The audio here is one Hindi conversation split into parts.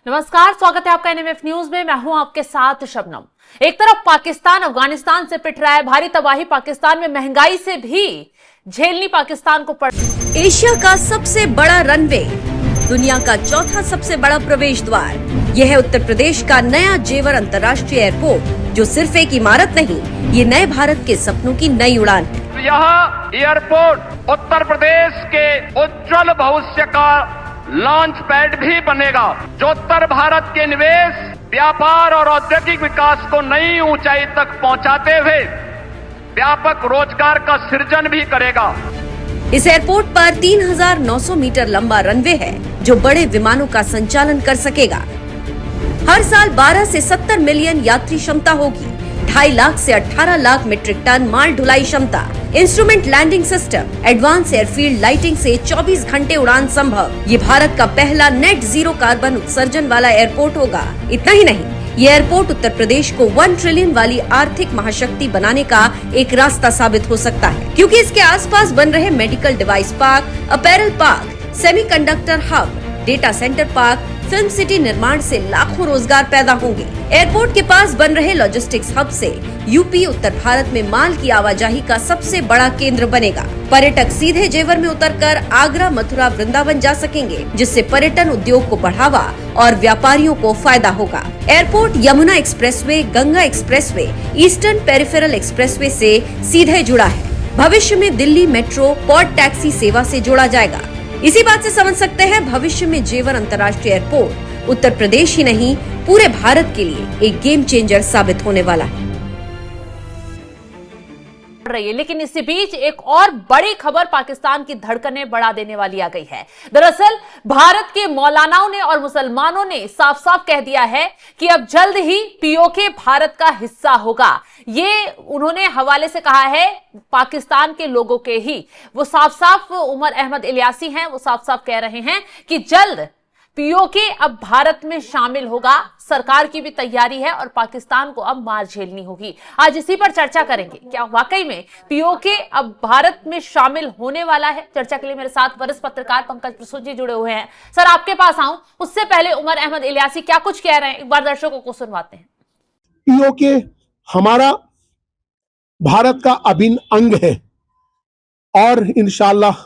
नमस्कार, स्वागत है आपका एनएमएफ न्यूज में। मैं हूं आपके साथ शबनम। एक तरफ पाकिस्तान अफगानिस्तान से पिट रहा है, भारी तबाही पाकिस्तान में, महंगाई से भी झेलनी पाकिस्तान को पड़। एशिया का सबसे बड़ा रनवे, दुनिया का चौथा सबसे बड़ा प्रवेश द्वार, यह है उत्तर प्रदेश का नया जेवर अंतर्राष्ट्रीय एयरपोर्ट, जो सिर्फ एक इमारत नहीं, ये नए भारत के सपनों की नई उड़ान है। यह एयरपोर्ट उत्तर प्रदेश के उज्जवल भविष्य का लॉन्च पैड भी बनेगा, जो उत्तर भारत के निवेश, व्यापार और औद्योगिक विकास को नई ऊंचाई तक पहुंचाते हुए व्यापक रोजगार का सृजन भी करेगा। इस एयरपोर्ट पर 3,900 मीटर लंबा रनवे है, जो बड़े विमानों का संचालन कर सकेगा। हर साल 12 से 70 मिलियन यात्री क्षमता होगी, 2.5 लाख से 18 लाख मीट्रिक टन माल ढुलाई क्षमता, instrument landing system, advance airfield lighting से 24 घंटे उड़ान संभव। ये भारत का पहला नेट जीरो कार्बन उत्सर्जन वाला एयरपोर्ट होगा। इतना ही नहीं, ये एयरपोर्ट उत्तर प्रदेश को 1 ट्रिलियन वाली आर्थिक महाशक्ति बनाने का एक रास्ता साबित हो सकता है, क्योंकि इसके आसपास बन रहे medical device park, apparel park, semiconductor hub, data centre park, film city निर्माण से लाखों रोजगार पैदा होंगे। एयरपोर्ट के पास बन रहे लॉजिस्टिक्स हब से यूपी उत्तर भारत में माल की आवाजाही का सबसे बड़ा केंद्र बनेगा। पर्यटक सीधे जेवर में उतरकर आगरा, मथुरा, वृंदावन जा सकेंगे, जिससे पर्यटन उद्योग को बढ़ावा और व्यापारियों को फायदा होगा। Airport Yamuna expressway, Ganga expressway, eastern peripheral expressway से सीधे जुड़ा है। भविष्य में दिल्ली मेट्रो, पॉड टैक्सी सेवा से जोड़ा जाएगा। इसी बात से समझ सकते हैं, भविष्य में जेवर अंतर्राष्ट्रीय एयरपोर्ट उत्तर प्रदेश ही नहीं, पूरे भारत के लिए एक गेम चेंजर साबित होने वाला है। रही है। लेकिन इसी बीच एक और बड़ी खबर पाकिस्तान की धड़कनें बढ़ा देने वाली आ गई है। दरअसल भारत के मौलानाओं ने और मुसलमानों ने साफ साफ कह दिया है कि अब जल्द ही पीओके भारत का हिस्सा होगा। ये उन्होंने हवाले से कहा है पाकिस्तान के लोगों के ही। वो साफ साफ, उमर अहमद इलियासी हैं, वो साफ साफ कह रहे हैं कि जल्द पीओके अब भारत में शामिल होगा। सरकार की भी तैयारी है और पाकिस्तान को अब मार झेलनी होगी। आज इसी पर चर्चा करेंगे, क्या वाकई में पीओके अब भारत में शामिल होने वाला है। चर्चा के लिए मेरे साथ वरिष्ठ पत्रकार पंकज प्रसूत जी जुड़े हुए हैं। सर, आपके पास आऊं उससे पहले उमर अहमद इलियासी क्या कुछ कह रहे हैं, एक बार दर्शकों को सुनवाते हैं। पीओके हमारा भारत का अभिन्न अंग है और इंशाल्लाह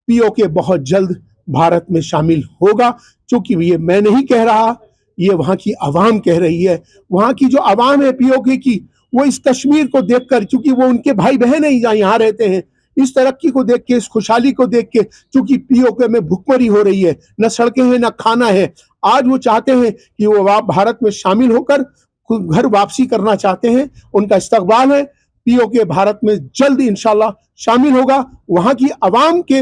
पीओके बहुत जल्द भारत में शामिल होगा। क्योंकि ये मैं नहीं कह रहा, ये वहां की आवाम कह रही है। वहां की जो आवाम है पीओके की, वो इस कश्मीर को देखकर, क्योंकि वो उनके भाई बहन है यहाँ रहते हैं, इस तरक्की को देख के, इस खुशहाली को देख के, क्योंकि पीओके में भुखमरी हो रही है, न सड़कें हैं न खाना है, आज वो चाहते हैं कि वो भारत में शामिल होकर घर वापसी करना चाहते हैं। उनका इस्तकबाल है, पीओके भारत में जल्द इंशाल्लाह शामिल होगा, वहां की आवाम के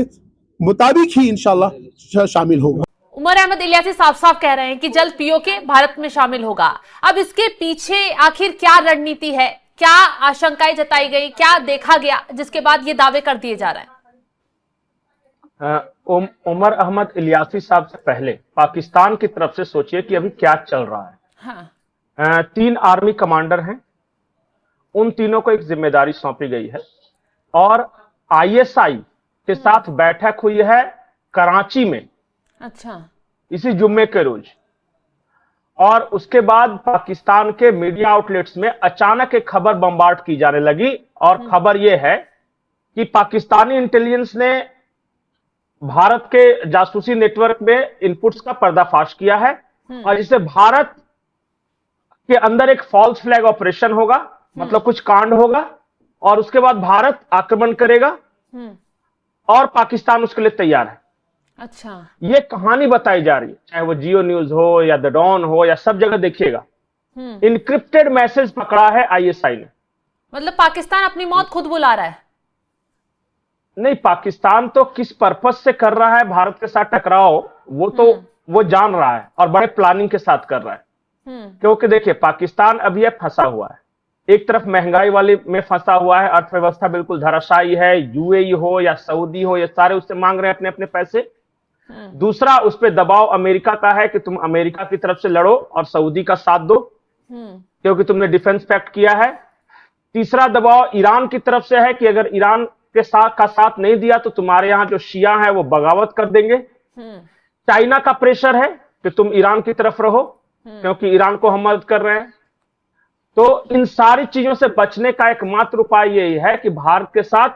मुताबिक ही इंशाल्लाह शामिल होगा। उमर अहमद इलियासी साफ साफ कह रहे हैं कि जल्द पीओके भारत में शामिल होगा। अब इसके पीछे आखिर क्या रणनीति है, क्या आशंकाएं जताई गई, क्या देखा गया जिसके बाद ये दावे कर दिए जा रहे हैं? उमर अहमद इलियासी साहब से पहले पाकिस्तान की तरफ से सोचिए कि अभी क्या चल रहा है। हाँ। 3 आर्मी कमांडर हैं, उन तीनों को एक जिम्मेदारी सौंपी गई है और आईएसआई के साथ बैठक हुई है कराची में। अच्छा। इसी जुम्मे के रोज, और उसके बाद पाकिस्तान के मीडिया आउटलेट्स में अचानक एक खबर बम्बार्ड की जाने लगी, और खबर यह है कि पाकिस्तानी इंटेलिजेंस ने भारत के जासूसी नेटवर्क में इनपुट्स का पर्दाफाश किया है, और जिससे भारत के अंदर एक फॉल्स फ्लैग ऑपरेशन होगा, मतलब कुछ कांड होगा, और उसके बाद भारत आक्रमण करेगा और पाकिस्तान उसके लिए तैयार है। अच्छा। ये कहानी बताई जा रही है, चाहे वो जियो न्यूज हो या द डॉन हो या सब जगह देखिएगा। इनक्रिप्टेड मैसेज पकड़ा है आईएसआई ने। मतलब पाकिस्तान अपनी मौत खुद बुला रहा है? नहीं, पाकिस्तान तो किस पर्पस से कर रहा है भारत के साथ टकराव, वो तो वो जान रहा है और बड़े प्लानिंग के साथ कर रहा है। क्योंकि देखिए, पाकिस्तान अभी ये फंसा हुआ है, एक तरफ महंगाई वाले में फंसा हुआ है, अर्थव्यवस्था बिल्कुल धराशायी है, यूएई हो या सऊदी हो, ये सारे उससे मांग रहे हैं अपने अपने पैसे। दूसरा, उस पर दबाव अमेरिका का है कि तुम अमेरिका की तरफ से लड़ो और सऊदी का साथ दो, क्योंकि तुमने डिफेंस पैक्ट किया है। तीसरा दबाव ईरान की तरफ से है कि अगर ईरान के साथ नहीं दिया तो तुम्हारे यहाँ जो शिया है वो बगावत कर देंगे। चाइना का प्रेशर है कि तुम ईरान की तरफ रहो क्योंकि ईरान को हम मदद कर रहे हैं। तो इन सारी चीजों से बचने का एकमात्र उपाय यही है कि भारत के साथ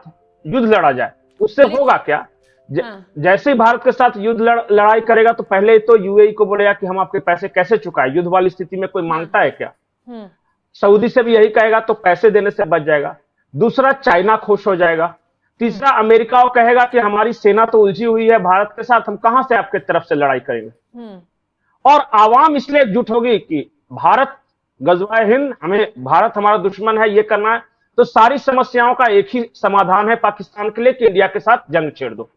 युद्ध लड़ा जाए। उससे होगा क्या, जैसे ही भारत के साथ युद्ध लड़ाई करेगा तो पहले तो यूएई को बोलेगा कि हम आपके पैसे कैसे चुकाएं। युद्ध वाली स्थिति में कोई मांगता है क्या? सऊदी से भी यही कहेगा तो पैसे देने से बच जाएगा। दूसरा, चाइना खुश हो जाएगा। तीसरा, अमेरिका वो कहेगा कि हमारी सेना तो उलझी हुई है भारत के साथ, हम कहां से आपके तरफ से लड़ाई करेंगे। और आवाम इसलिए एकजुट होगी कि भारत गजवाए हिंद, हमें भारत हमारा दुश्मन है, ये करना है। तो सारी समस्याओं का एक ही समाधान है पाकिस्तान के लिए कि इंडिया के साथ जंग छेड़ दो।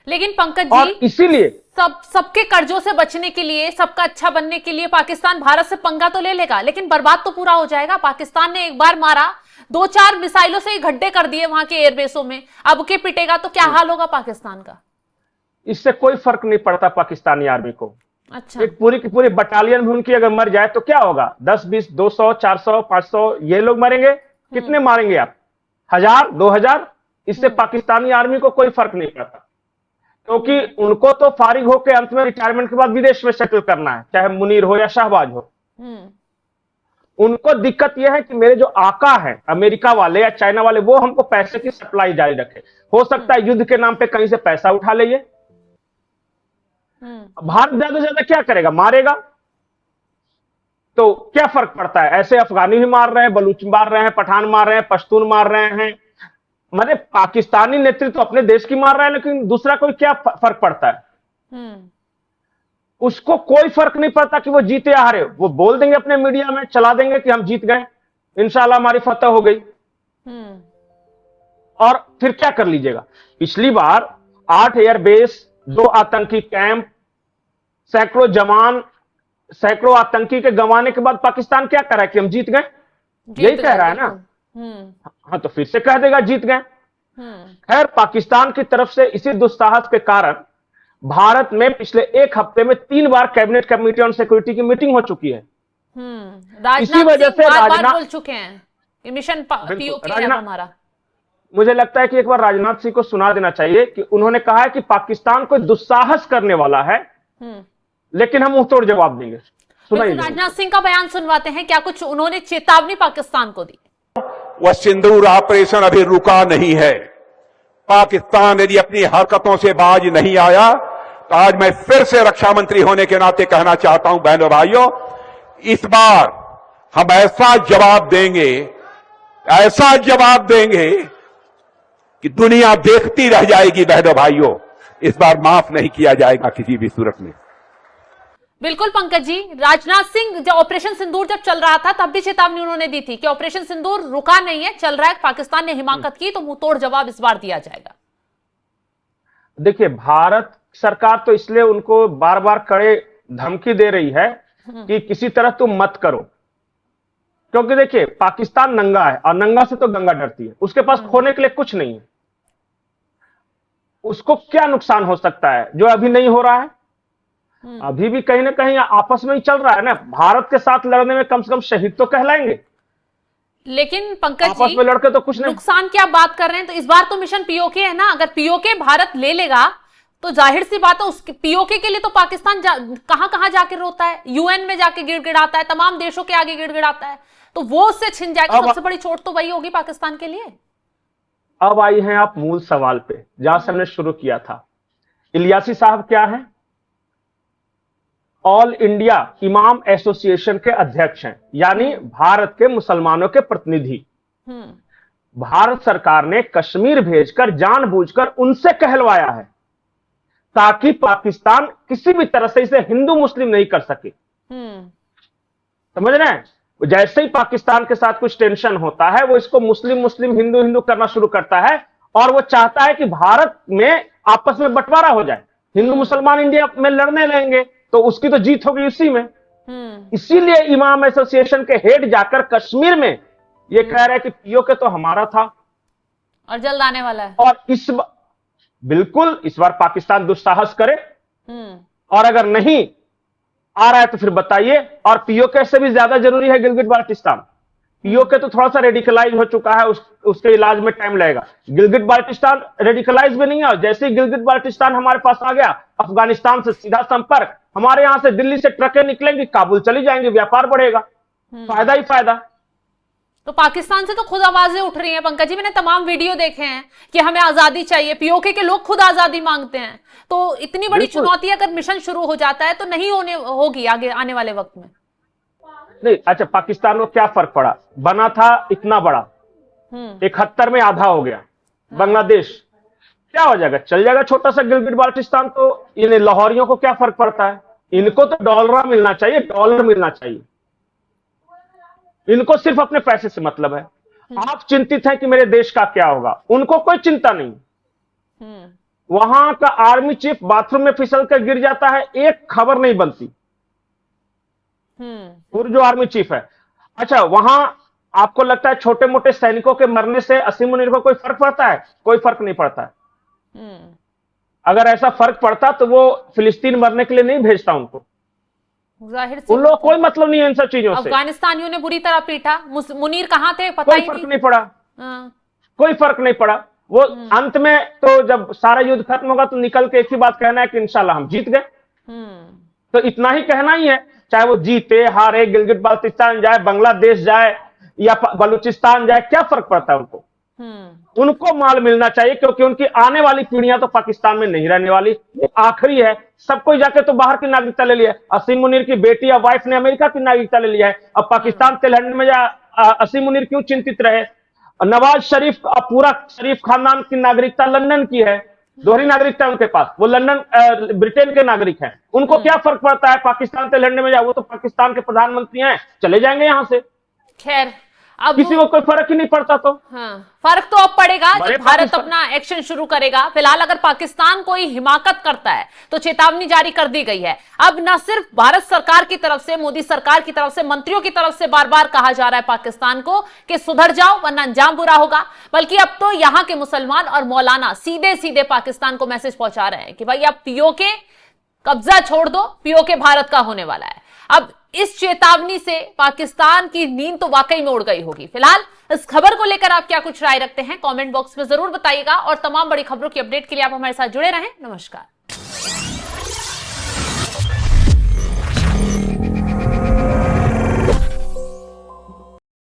लेकिन पंकज और जी, इसीलिए सबके कर्जों से बचने के लिए, सबका अच्छा बनने के लिए पाकिस्तान भारत से पंगा तो ले लेगा, लेकिन बर्बाद तो पूरा हो जाएगा। पाकिस्तान ने एक बार मारा, 2-4 मिसाइलों से ही गड्ढे कर दिए वहां के एयरबेसों में, अब के पिटेगा तो क्या हाल होगा पाकिस्तान का? इससे कोई फर्क नहीं पड़ता पाकिस्तानी आर्मी को। अच्छा, एक पूरी की पूरी बटालियन भी उनकी अगर मर जाए तो क्या होगा? 10, 20, 200, 400, 500 ये लोग मरेंगे। कितने मारेंगे आप? 1000, 2000? इससे पाकिस्तानी आर्मी को कोई फर्क नहीं पड़ता, क्योंकि उनको तो फारिग होकर अंत में रिटायरमेंट के बाद विदेश में सेटल करना है, चाहे मुनीर हो या शाहबाज हो। उनको दिक्कत यह है कि मेरे जो आका हैं अमेरिका वाले या चाइना वाले, वो हमको पैसे की सप्लाई जारी रखे। हो सकता है युद्ध के नाम पे कहीं से पैसा उठा ले। भारत ज्यादा से ज्यादा क्या करेगा? मारेगा। तो क्या फर्क पड़ता है? ऐसे अफगानी भी मार रहे हैं, बलूच मार रहे हैं, पठान मार रहे हैं, पश्तून मार रहे हैं। माने पाकिस्तानी नेतृत्व तो अपने देश की मार रहा है, लेकिन दूसरा कोई क्या फर्क पड़ता है? उसको कोई फर्क नहीं पड़ता कि वो जीते या हारे। वो बोल देंगे अपने मीडिया में, चला देंगे कि हम जीत गए, इंशाल्लाह हमारी फतह हो गई। और फिर क्या कर लीजिएगा? पिछली बार 8 एयरबेस, 2 आतंकी कैंप, सैकड़ों जवान, सैकड़ों आतंकी के गंवाने के बाद पाकिस्तान क्या कर रहा है कि हम जीत गए? यही कह रहा है ना। हाँ, तो फिर से कह देगा जीत गए। खैर, पाकिस्तान की तरफ से इसी दुस्साहस के कारण भारत में पिछले 1 हफ्ते में 3 बार कैबिनेट कमेटी ऑन सिक्योरिटी की मीटिंग हो चुकी है। इसी वजह से राजनाथ बोल चुके हैं मिशन पीओके है हमारा। मुझे लगता है कि एक बार राजनाथ सिंह को सुना देना चाहिए कि उन्होंने कहा है कि पाकिस्तान कोई दुस्साहस करने वाला है, लेकिन हम मुंहतोड़ जवाब देंगे। सुनाइए, राजनाथ सिंह का बयान सुनवाते हैं। क्या कुछ उन्होंने चेतावनी पाकिस्तान को दी? वह सिंदूर ऑपरेशन अभी रुका नहीं है। पाकिस्तान यदि अपनी हरकतों से बाज नहीं आया तो आज मैं फिर से रक्षा मंत्री होने के नाते कहना चाहता हूं, बहनों भाइयों, इस बार हम ऐसा जवाब देंगे कि दुनिया देखती रह जाएगी। बहनों भाइयों, इस बार माफ नहीं किया जाएगा किसी भी सूरत में। बिल्कुल पंकज जी, राजनाथ सिंह जब ऑपरेशन सिंदूर जब चल रहा था तब भी चेतावनी उन्होंने दी थी कि ऑपरेशन सिंदूर रुका नहीं है, चल रहा है। पाकिस्तान ने हिमाकत की तो मुंहतोड़ जवाब इस बार दिया जाएगा। देखिए, भारत सरकार तो इसलिए उनको बार बार कड़े धमकी दे रही है कि किसी तरह तुम मत करो, क्योंकि देखिए पाकिस्तान नंगा है और नंगा से तो गंगा डरती है। उसके पास खोने के लिए कुछ नहीं है। उसको क्या नुकसान हो सकता है जो अभी नहीं हो रहा है? अभी भी कहीं ना कहीं आपस में ही चल रहा है ना। भारत के साथ लड़ने में कम से कम शहीद तो कहलाएंगे, लेकिन पंकज आपस जी में लड़के तो कुछ नहीं। नुकसान की आप बात कर रहे हैं, तो इस बार तो मिशन पीओके है ना। अगर पीओके भारत ले लेगा तो जाहिर सी बात है उसके पीओके के लिए तो पाकिस्तान कहां कहां जाके रोता है, यूएन में जाके गिड़गिड़ाता है, तमाम देशों के आगे गिड़गिड़ाता है, तो वो उससे छिन जाएगा। सबसे बड़ी चोट तो वही होगी पाकिस्तान के लिए। अब आई हैं आप मूल सवाल पे जहां से हमने शुरू किया था। इलियासी साहब क्या है? ऑल इंडिया इमाम एसोसिएशन के अध्यक्ष हैं, यानी भारत के मुसलमानों के प्रतिनिधि। भारत सरकार ने कश्मीर भेजकर जानबूझकर उनसे कहलवाया है ताकि पाकिस्तान किसी भी तरह से इसे हिंदू मुस्लिम नहीं कर सके। समझ रहे हैं? जैसे ही पाकिस्तान के साथ कुछ टेंशन होता है वो इसको मुस्लिम मुस्लिम हिंदू हिंदू करना शुरू करता है, और वो चाहता है कि भारत में आपस में बंटवारा हो जाए। हिंदू मुसलमान इंडिया में लड़ने लगेंगे तो उसकी तो जीत होगी उसी में। इसीलिए इमाम एसोसिएशन के हेड जाकर कश्मीर में ये कह रहे हैं कि पीओके तो हमारा था और जल्द आने वाला है। और बिल्कुल इस बार पाकिस्तान दुस्साहस करे, और अगर नहीं आ रहा है तो फिर बताइए। और पीओके से भी ज्यादा जरूरी है गिलगिट बाल्टिस्तान। पीओके तो थोड़ा सा रेडिकलाइज हो चुका है, उसके इलाज में टाइम लगेगा। गिलगिट बाल्टिस्तान रेडिकलाइज भी नहीं है। जैसे ही गिलगिट बाल्टिस्तान हमारे पास आ गया, अफगानिस्तान से सीधा संपर्क, हमारे यहां से दिल्ली से ट्रकें निकलेंगी, काबुल चली जाएंगी, व्यापार बढ़ेगा, फायदा ही फायदा। तो पाकिस्तान से तो खुद आवाजें उठ रही हैं पंकज जी, मैंने तमाम वीडियो देखे हैं कि हमें आजादी चाहिए, पीओके के लोग खुद आजादी मांगते हैं। तो इतनी बड़ी चुनौती अगर मिशन शुरू हो जाता है तो नहीं होगी आगे आने वाले वक्त में। नहीं, अच्छा, पाकिस्तान को क्या फर्क पड़ा, बना था इतना बड़ा, 71 में आधा हो गया, बांग्लादेश क्या हो जाएगा, चल जाएगा छोटा सा गिलगिट बाल्टिस्तान। तो इन लाहौरियों को क्या फर्क पड़ता है, इनको तो डॉलर मिलना चाहिए, डॉलर मिलना चाहिए, इनको सिर्फ अपने पैसे से मतलब है। आप चिंतित हैं कि मेरे देश का क्या होगा, उनको कोई चिंता नहीं। वहां का आर्मी चीफ बाथरूम में फिसल कर गिर जाता है, एक खबर नहीं बनती, पूरा जो आर्मी चीफ है। अच्छा, वहां आपको लगता है छोटे मोटे सैनिकों के मरने से असीम मुनीर को कोई फर्क पड़ता है? कोई फर्क नहीं पड़ता है। अगर ऐसा फर्क पड़ता तो वो फिलिस्तीन मरने के लिए नहीं भेजता उनको, जाहिर सी उन लोगों को कोई मतलब नहीं है इन सब चीजों से। अफगानिस्तानियों ने बुरी तरह पीटा, मुनीर कहां थे पता ही कोई फर्क नहीं पड़ा, हाँ। कोई फर्क नहीं पड़ा। वो अंत में तो जब सारा युद्ध खत्म होगा तो निकल के एक ही बात कहना है कि इंशाल्लाह हम जीत गए। तो इतना ही कहना ही है, चाहे वो जीते हारे, गिलगिट बाल्टिस्तान जाए, बांग्लादेश जाए या बलूचिस्तान जाए, क्या फर्क पड़ता है उनको। उनको माल मिलना चाहिए, क्योंकि उनकी आने वाली पीढ़ियां तो पाकिस्तान में नहीं रहने वाली, ये आखिरी है। सब कोई जाके तो बाहर की नागरिकता ले लिया, असीम मुनीर की बेटी या वाइफ ने अमेरिका की नागरिकता ले लिया है। अब पाकिस्तान से लड़ने में जा असीम मुनीर क्यों चिंतित रहे? नवाज शरीफ, अब पूरा शरीफ खानदान की नागरिकता लंदन की है, दोहरी नागरिकता उनके पास, वो लंदन ब्रिटेन के नागरिक हैं। उनको क्या फर्क पड़ता है पाकिस्तान से लड़ने में जाए, वो तो पाकिस्तान के प्रधानमंत्री हैं, चले जाएंगे यहां से। खैर, अब किसी को कोई फर्क ही नहीं पड़ता। तो हाँ, फर्क तो अब पड़ेगा जब भारत अपना एक्शन शुरू करेगा। फिलहाल अगर पाकिस्तान कोई हिमाकत करता है तो चेतावनी जारी कर दी गई है। अब न सिर्फ भारत सरकार की तरफ से, मोदी सरकार की तरफ से, मंत्रियों की तरफ से बार बार कहा जा रहा है पाकिस्तान को कि सुधर जाओ वरना अंजाम बुरा होगा, बल्कि अब तो यहां के मुसलमान और मौलाना सीधे सीधे पाकिस्तान को मैसेज पहुंचा रहे हैं कि भाई अब पीओके कब्जा छोड़ दो, पीओके भारत का होने वाला है। अब इस चेतावनी से पाकिस्तान की नींद तो वाकई में उड़ गई होगी। फिलहाल इस खबर को लेकर आप क्या कुछ राय रखते हैं, कमेंट बॉक्स में जरूर बताइएगा और तमाम बड़ी खबरों की अपडेट के लिए आप हमारे साथ जुड़े रहें। नमस्कार।